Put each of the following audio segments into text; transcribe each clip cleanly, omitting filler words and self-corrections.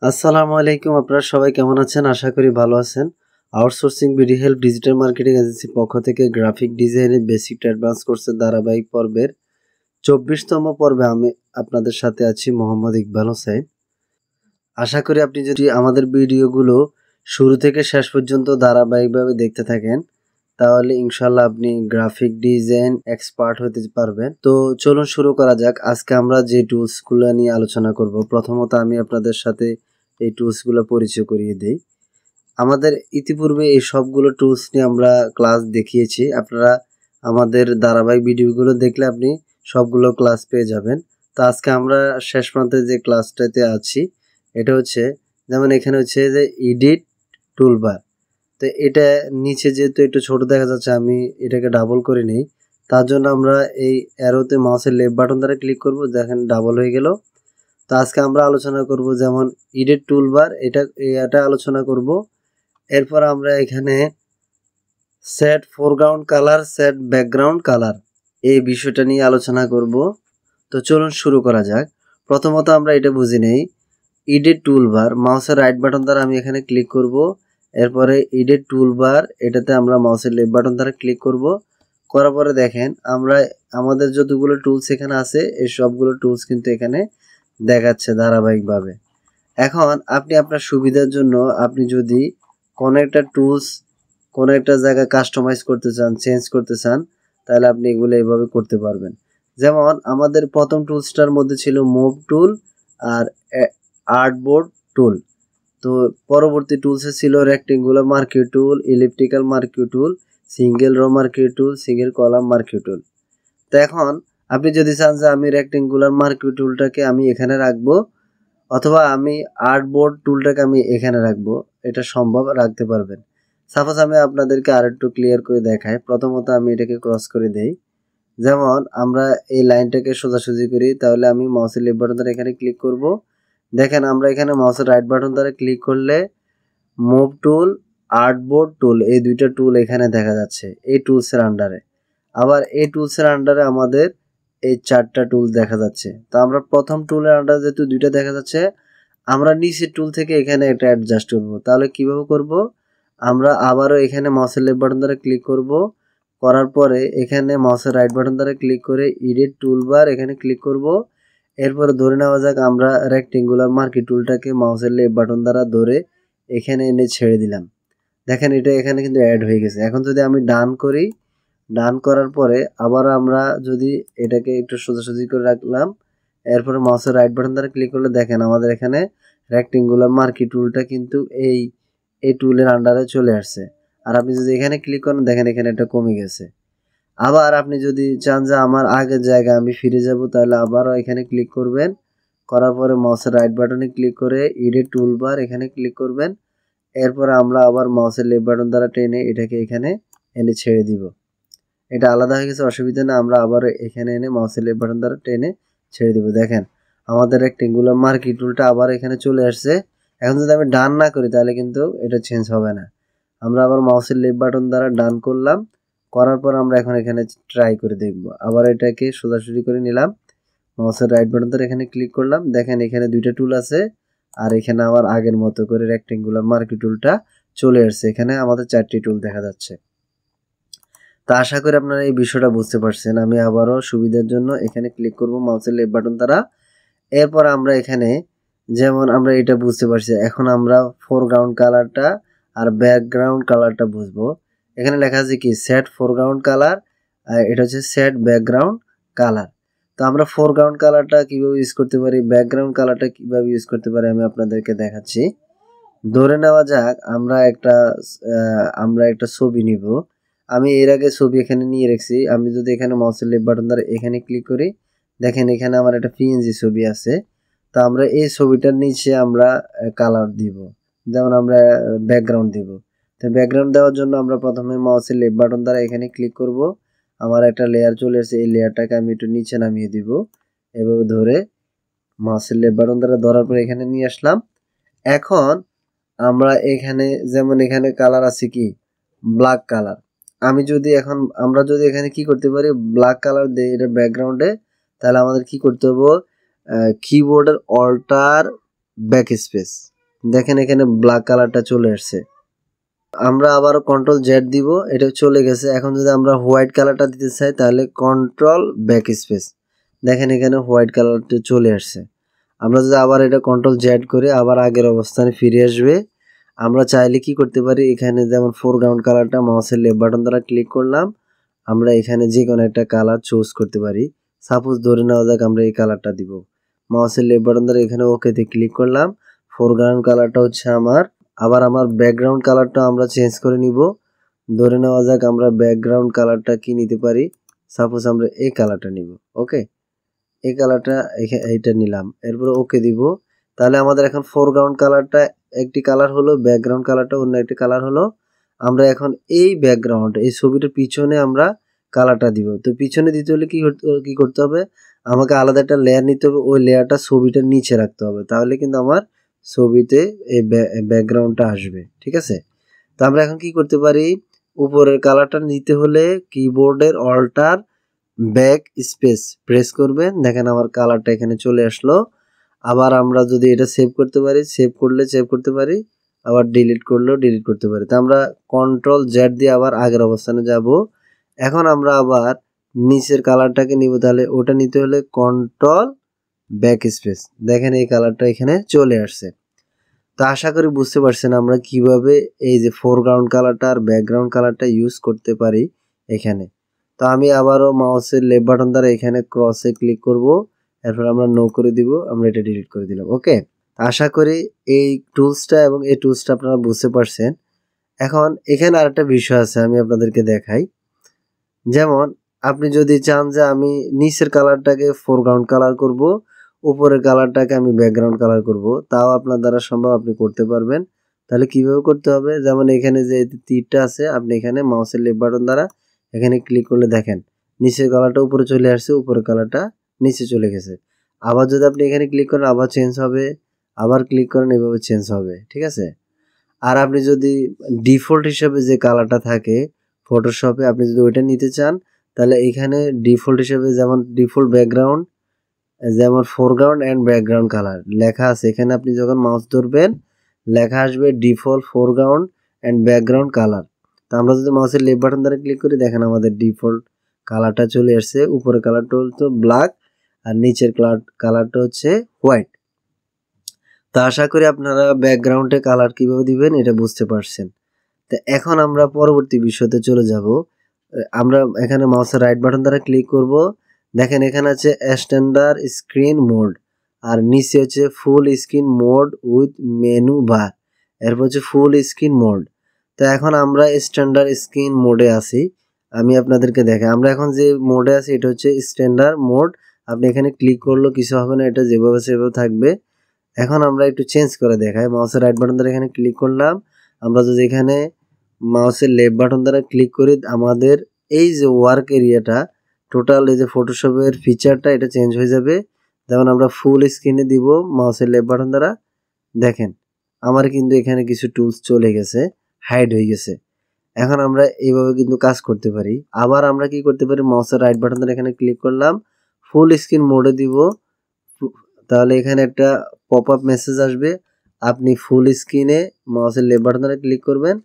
আসসালামু আলাইকুম। আপনারা সবাই কেমন আছেন? আশা করি ভালো আছেন। Outsourcing BD help digital marketing এজেন্সির পক্ষ থেকে গ্রাফিক ডিজাইনের বেসিক টু অ্যাডভান্স কোর্সের ধারাবাহিক পর্বের ২৪তম পর্বে আমি আপনাদের সাথে আছি মোহাম্মদ ইকবাল হোসেন। আশা করি আপনি যদি আমাদের ভিডিওগুলো শুরু থেকে শেষ পর্যন্ত ধারাবাহিকভাবে দেখতে থাকেন তাহলে ইনশাল্লাহ আপনি গ্রাফিক ডিজাইন এক্সপার্ট হতে পারবেন। তো চলুন শুরু করা যাক। আজকে আমরা যে টুলসগুলো নিয়ে আলোচনা করব, প্রথমত আমি আপনাদের সাথে এই টুলসগুলো পরিচয় করিয়ে দিই। আমাদের ইতিপূর্বে এই সবগুলো টুলস নিয়ে আমরা ক্লাস দেখিয়েছি। আপনারা আমাদের ধারাবাহিক ভিডিওগুলো দেখলে আপনি সবগুলো ক্লাস পেয়ে যাবেন। তো আজকে আমরা শেষ প্রান্তে যে ক্লাসটাতে আছি এটা হচ্ছে, যেমন এখানে হচ্ছে যে এডিট টুলবার। তো এটা নিচে যেহেতু একটু ছোট দেখা যাচ্ছে, আমি এটাকে ডাবল করে নিই। তার জন্য আমরা এই অ্যারোতে মাউসের লেফট বাটন দ্বারা ক্লিক করব, দেখেন ডাবল হয়ে গেল। তো আজকে আমরা আলোচনা করব যেমন এডিট টুলবার, এটা আলোচনা করব। এরপর আমরা এখানে set foreground colour, set background colour, এই বিষয়টা নিয়ে আলোচনা করব। তো চলুন শুরু করা যাক। প্রথমত আমরা এটা বুঝে নেই। এডিট টুলবার, মাউসের রাইট বাটন দ্বারা আমি এখানে ক্লিক করব। এরপরে এডিট টুলবার, এটাতে আমরা মাউসের লেফট বাটন দ্বারা ক্লিক করব। করার পরে দেখেন আমরা আমাদের যতগুলো টুলস এখানে আছে এই সবগুলো টুলস কিন্তু এখানে দেখাচ্ছে ধারাবাহিকভাবে। এখন আপনি আপনার সুবিধার জন্য আপনি যদি কোনো একটা টুলস কোনো একটা জায়গায় কাস্টমাইজ করতে চান, চেঞ্জ করতে চান, তাহলে আপনি এগুলো এভাবে করতে পারবেন। যেমন আমাদের প্রথম টুলসটার মধ্যে ছিল মুভ টুল আর আর্টবোর্ড টুল। তো পরবর্তী টুলসে ছিল রেক্টেঙ্গুলার মার্কিউ টুল, ইলিপ্টিক্যাল মার্কিউ টুল, সিঙ্গেল রো মার্কিউ টুল, সিঙ্গেল কলাম মার্কিউ টুল। তো এখন আপনি যদি চান যে আমি রেক্টেঙ্গুলার মার্কিউ টুলটাকে আমি এখানে রাখবো অথবা আমি আর্টবোর্ড টুলটাকে আমি এখানে রাখবো, এটা সম্ভব, রাখতে পারবেন। সাপোজ আমি আপনাদেরকে আরেকটু ক্লিয়ার করে দেখাই। প্রথমত আমি এটাকে ক্রস করে দেই। যেমন আমরা এই লাইনটাকে সোজাসুজি করি, তাহলে আমি মাউসের লেফট বাটন দ্বারা এখানে ক্লিক করব। দেখেন আমরা এখানে মাউসের রাইট বাটন দ্বারা ক্লিক করলে মুভ টুল, আর্টবোর্ড টুল, এই দুইটা টুল এখানে দেখা যাচ্ছে এই টুলসের আন্ডারে। আবার এই টুলসের আন্ডারে আমাদের এই চারটা টুল দেখা যাচ্ছে। তো আমরা প্রথম টুলের আন্ডারে যেহেতু দুইটা দেখা যাচ্ছে, আমরা নিচের টুল থেকে এখানে একটা অ্যাডজাস্ট করব। তাহলে কিভাবে করব? আমরা আবারও এখানে মাউসের লেফট বাটন দ্বারা ক্লিক করব। করার পরে এখানে মাউসের রাইট বাটন দ্বারা ক্লিক করে এডিট টুলবার এখানে ক্লিক করব। এরপরে ধরে নেওয়া যাক আমরা রেক্টেঙ্গুলার মার্কি টুলটাকে মাউসের লেফট বাটন দ্বারা ধরে এখানে এনে ছেড়ে দিলাম। দেখেন এটা এখানে কিন্তু অ্যাড হয়ে গেছে। এখন যদি আমি ডান করি, ডান করার পরে আবার আমরা যদি এটাকে একটু সোজাসুজি করে রাখলাম, এরপরে মাউসের রাইট বাটন দ্বারা ক্লিক করলে দেখেন আমাদের এখানে রেক্টেঙ্গুলার মার্কি টুলটা কিন্তু এই টুলের আন্ডারে চলে আসছে। আর আপনি যদি এখানে ক্লিক করেন দেখেন এখানে এটা কমে গেছে। আবার আপনি যদি চান যে আমার আগের জায়গায় আমি ফিরে যাব, তাহলে আবারও এখানে ক্লিক করবেন। করার পরে মাউসের রাইট বাটনে ক্লিক করে এডিট টুলবার এখানে ক্লিক করবেন। এরপরে আমরা আবার মাউসের লেফট বাটন দ্বারা টেনে এটাকে এখানে এনে ছেড়ে দিব। এটা আলাদা হয়ে গেছে, অসুবিধা না। আমরা আবার এখানে এনে মাউসের লেফট বাটন দ্বারা টেনে ছেড়ে দিব। দেখেন আমাদের রেক্টেঙ্গুলার মার্কি টুলটা আবার এখানে চলে আসছে। এখন যদি আমি ডান না করি তাহলে কিন্তু এটা চেঞ্জ হবে না। আমরা আবার মাউসের লেফট বাটন দ্বারা ডান করলাম, করার পর আমরা এখন এখানে ট্রাই করে দেখব। আবার এটাকে সোজাসুজি করে নিলাম, মাউসের রাইট বাটন দ্বারা এখানে ক্লিক করলাম। দেখেন এখানে দুইটা টুল আছে আর এখানে আবার আগের মতো করে রেক্টেঙ্গুলার মার্কি টুলটা চলে আসছে। এখানে আমাদের চারটি টুল দেখা যাচ্ছে। তো আশা করি আপনারা এই বিষয়টা বুঝতে পারছেন। আমি আবারও সুবিধার জন্য এখানে ক্লিক করব মাউসের লেফট বাটন দ্বারা। এরপর আমরা এখানে যেমন আমরা এটা বুঝতে পারছি, এখন আমরা ফোরগ্রাউন্ড কালারটা আর ব্যাকগ্রাউন্ড কালারটা বুঝবো। এখানে লেখা আছে কি সেট ফোরগ্রাউন্ড কালার, আর এটা হচ্ছে সেট ব্যাকগ্রাউন্ড কালার। তো আমরা ফোরগ্রাউন্ড কালারটা কিভাবে ইউজ করতে পারি, ব্যাকগ্রাউন্ড কালারটা কিভাবে ইউজ করতে পারি আমি আপনাদেরকে দেখাচ্ছি। ধরে নেওয়া যাক আমরা একটা ছবি নিব। আমি এর আগে ছবি এখানে নিয়ে রেখেছি। আমি যদি এখানে মাউসের লেফট বাটন দ্বারা এখানে ক্লিক করি, দেখেন এখানে আমার একটা পিএনজি ছবি আছে। তো আমরা এই ছবিটার নিচে আমরা কালার দিব, যেমন আমরা ব্যাকগ্রাউন্ড দিব। তো ব্যাকগ্রাউন্ড দেওয়ার জন্য আমরা প্রথমে মাউসের লেফট বাটন দ্বারা এখানে ক্লিক করব। আমার একটা লেয়ার চলে এসেছে, এই লেয়ারটাকে আমি একটু নিচে নামিয়ে দিব। এভাবে ধরে মাউসের লেফট বাটন দ্বারা ধরার পর এখানে নিয়ে আসলাম। এখন আমরা এখানে যেমন এখানে কালার আছে কি ব্ল্যাক কালার। আমরা যদি এখানে কি করতে পারি, ব্ল্যাক কালার দেই এটা ব্যাকগ্রাউন্ডে, তাহলে আমাদের কি করতে হবে, কিবোর্ডের অল্টার ব্যাক স্পেস, দেখেন এখানে ব্ল্যাক কালারটা চলে আসছে। আমরা আবার কন্ট্রোল জেড দিব, এটা চলে গেছে। এখন যদি আমরা হোয়াইট কালারটা দিতে চাই তাহলে কন্ট্রোল ব্যাক স্পেস, দেখেন এখানে হোয়াইট কালারটা চলে আসছে। আমরা যদি আবার এটা কন্ট্রোল জেড করে আবার আগের অবস্থানে ফিরে আসবে। আমরা চাইলে কি করতে পারি, এখানে যেমন ফোরগ্রাউন্ড কালারটা মাউসের লেফট বাটন দ্বারা ক্লিক করলাম, আমরা এখানে যে কোনো একটা কালার চুজ করতে পারি। সাপোজ ধরে নেওয়া যাক আমরা এই কালারটা দিব, মাউসের লেফট বাটন দ্বারা এখানে ওকেতে ক্লিক করলাম। ফোরগ্রাউন্ড কালারটা হচ্ছে আমার, আবার আমার ব্যাকগ্রাউন্ড কালারটা আমরা চেঞ্জ করে নিব। ধরে নেওয়া যাক আমরা ব্যাকগ্রাউন্ড কালারটা কি নিতে পারি, সাপোজ আমরা এই কালারটা নিব। ওকে, এই কালারটা এইটা নিলাম, এরপর ওকে দিব। তাহলে আমাদের এখন ফোরগ্রাউন্ড কালারটা একটি কালার হলো, ব্যাকগ্রাউন্ড কালারটা অন্য একটি কালার হলো। আমরা এখন এই ব্যাকগ্রাউন্ড, এই ছবিটার পিছনে আমরা কালারটা দিব। তো পিছনে দিতে হলে কি করতে হবে, আমাকে আলাদা একটা লেয়ার নিতে হবে, ওই লেয়ারটা ছবিটার নিচে রাখতে হবে, তাহলে কিন্তু আমার ছবিতে এই ব্যাকগ্রাউন্ডটা আসবে। ঠিক আছে, তো আমরা এখন কি করতে পারি, উপরের কালারটা নিতে হলে কিবোর্ডের অল্টার ব্যাক স্পেস প্রেস করবেন, দেখেন আমার কালারটা এখানে চলে আসলো। আবার আমরা যদি এটা সেভ করতে পারি, সেভ করলে সেভ করতে পারি, আবার ডিলিট করলেও ডিলিট করতে পারি। তো আমরা কন্ট্রোল জেড দিয়ে আবার আগের অবস্থানে যাব। এখন আমরা আবার নিচের কালারটাকে নিব, তাহলে ওটা নিতে হলে কন্ট্রোল ব্যাক স্পেস, দেখেন এই কালারটা এখানে চলে আসছে। তো আশা করি বুঝতে পারছেন আমরা কিভাবে এই যে ফোরগ্রাউন্ড কালারটা আর ব্যাকগ্রাউন্ড কালারটা ইউজ করতে পারি এখানে। তো আমি আবারও মাউসের লেফট বাটন দ্বারা এখানে ক্রসে ক্লিক করব, এরপর আমরা নো করে দিব, আমরা এটা ডিলিট করে দিলাম। ওকে, আশা করি এই টুলসটা এবং এই টুলসটা আপনারা বুঝতে পারছেন। এখন এখানে আরেকটা বিষয় আছে, আমি আপনাদেরকে দেখাই। যেমন আপনি যদি চান যে আমি নিচের কালারটাকে ফোরগ্রাউন্ড কালার করব, উপরের কালারটাকে আমি ব্যাকগ্রাউন্ড কালার করব, তাও আপনার দ্বারা সম্ভব, আপনি করতে পারবেন। তাহলে কিভাবে করতে হবে, যেমন এখানে যে তীরটা আছে, আপনি এখানে মাউসের লেফট বাটন দ্বারা এখানে ক্লিক করলে দেখেন নিচের কালারটা উপরে চলে আসছে, উপরের কালারটা নিচে চলে গেছে। আবার যদি আপনি এখানে ক্লিক করেন আবার চেঞ্জ হবে, আবার ক্লিক করেন এভাবে চেঞ্জ হবে। ঠিক আছে, আর আপনি যদি ডিফল্ট হিসেবে যে কালারটা থাকে ফটোশপে, আপনি যদি ওইটা নিতে চান, তাহলে এখানে ডিফল্ট হিসেবে যেমন ডিফল্ট ব্যাকগ্রাউন্ড, যেমন ফোরগ্রাউন্ড অ্যান্ড ব্যাকগ্রাউন্ড কালার লেখা আছে, এখানে আপনি যখন মাউস ধরবেন লেখা আসবে default foreground and background colour. তো আমরা যদি মাউসের লেফট বাটন দ্বারা ক্লিক করি, দেখেন আমাদের ডিফল্ট কালারটা চলে আসছে। উপরের কালারটা হচ্ছে ব্ল্যাক আর নিচের কালারটা হচ্ছে হোয়াইট। তো আশা করি আপনারা ব্যাকগ্রাউন্ডে কালার কিভাবে দিবেন এটা বুঝতে পারছেন। তো এখন আমরা পরবর্তী বিষয়তে চলে যাব। আমরা এখানে মাউসের রাইট বাটন দ্বারা ক্লিক করব, দেখেন এখানে আছে স্ট্যান্ডার্ড স্ক্রিন মোড, আর নিচে হচ্ছে full screen mode with menu bar, এরপর হচ্ছে ফুল স্ক্রিন মোড। তো এখন আমরা স্ট্যান্ডার্ড স্ক্রিন মোডে আছি, আমি আপনাদেরকে দেখাই। আমরা এখন যে মোডে আছি এটা হচ্ছে স্ট্যান্ডার্ড মোড। আপনি এখানে ক্লিক করলেও কিছু হবে না, এটা যেভাবে সেভাবে থাকবে। এখন আমরা একটু চেঞ্জ করে দেখাই, মাউসের রাইট বাটন দ্বারা এখানে ক্লিক করলাম। আমরা যদি এখানে মাউসের লেফট বাটন দ্বারা ক্লিক করি, আমাদের এই যে ওয়ার্ক এরিয়াটা টোটাল এই যে ফটোশপের ফিচারটা এটা চেঞ্জ হয়ে যাবে। যেমন আমরা ফুল স্ক্রিনে দিব মাউসের লেফট বাটন দ্বারা, দেখেন আমার কিন্তু এখানে কিছু টুলস চলে গেছে, হাইড হয়ে গেছে। এখন আমরা এইভাবে কিন্তু কাজ করতে পারি। আবার আমরা কি করতে পারি, মাউসের রাইট বাটন দ্বারা এখানে ক্লিক করলাম, ফুল স্ক্রিন মোডে দিব, তাহলে এখানে একটা পপ আপ মেসেজ আসবে। আপনি ফুল স্ক্রিনে মাউসের লেফট বাটন দ্বারা ক্লিক করবেন,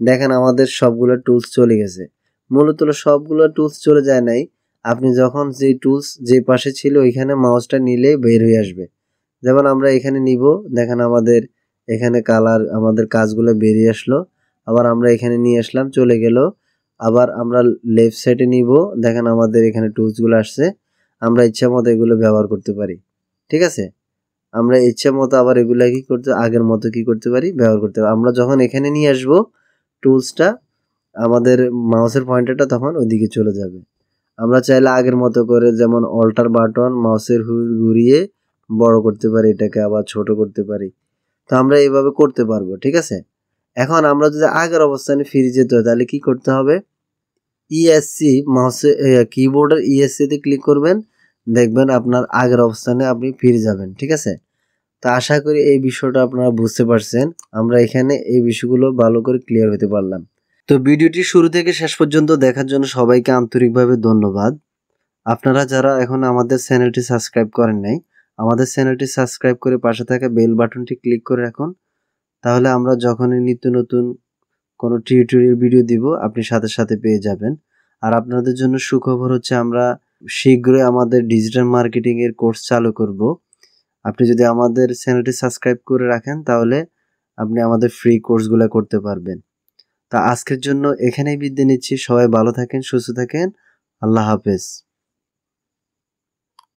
দেখেন আমাদের সবগুলো টুলস চলে গেছে। মূলত সবগুলো টুলস চলে যায় নাই, আপনি যখন যে টুলস যে পাশে ছিল ওইখানে মাউসটা নিলে বের হয়ে আসবে। যেমন আমরা এখানে নিব, দেখেন আমাদের এখানে কালার আমাদের কাজগুলো বেরিয়ে আসলো। আবার আমরা এখানে নিয়ে আসলাম, চলে গেল। আবার আমরা লেফট সাইডে নিব, দেখেন আমাদের এখানে টুলসগুলো আসছে, আমরা ইচ্ছা মতো এগুলো ব্যবহার করতে পারি। ঠিক আছে, আমরা ইচ্ছা মতো আবার এগুলা কি করতে, আগের মতো কি করতে পারি, ব্যবহার করতে পারি। আমরা যখন এখানে নিয়ে আসবো টুলসটা, আমাদের মাউসের পয়েন্টারটা তখন ওইদিকে চলে যাবে। আমরা চাইলে আগের মতো করে যেমন অল্টার বাটন মাউসের হুইল ঘুরিয়ে বড় করতে পারি, এটাকে আবার ছোট করতে পারি। তো আমরা এইভাবে করতে পারবো। ঠিক আছে, এখন আমরা যদি আগের অবস্থানে ফিরে যেতে হয় তাহলে কি করতে হবে, ইএসসি মাউসে কিবোর্ডের ইএসসিতে ক্লিক করবেন, দেখবেন আপনার আগের অবস্থানে আপনি ফিরে যাবেন। ঠিক আছে, তো আশা করি এই বিষয়টা আপনারা বুঝতে পারছেন। আমরা এখানে এই বিষয়গুলো ভালো করে ক্লিয়ার হতে পারলাম। তো ভিডিওটি শুরু থেকে শেষ পর্যন্ত দেখার জন্য সবাইকে আন্তরিকভাবে ধন্যবাদ। আপনারা যারা এখন আমাদের চ্যানেলটি সাবস্ক্রাইব করেন নাই, আমাদের চ্যানেলটি সাবস্ক্রাইব করে পাশে থাকা বেল বাটনটি ক্লিক করে রাখুন। তাহলে আমরা যখনই নিত্য নতুন কোনো টিউটোরিয়াল ভিডিও দিব আপনি সাথে সাথে পেয়ে যাবেন। আর আপনাদের জন্য সুখবর হচ্ছে আমরা শীঘ্রই আমাদের ডিজিটাল মার্কেটিং এর কোর্স চালু করব। আপনি যদি আমাদের চ্যানেলটি সাবস্ক্রাইব করে রাখেন তাহলে আপনি আমাদের ফ্রি কোর্সগুলো করতে পারবেন। তা আজকের জন্য এখানেই বিদায় নিচ্ছি। সবাই ভালো থাকেন, সুস্থ থাকেন। আল্লাহ হাফেজ।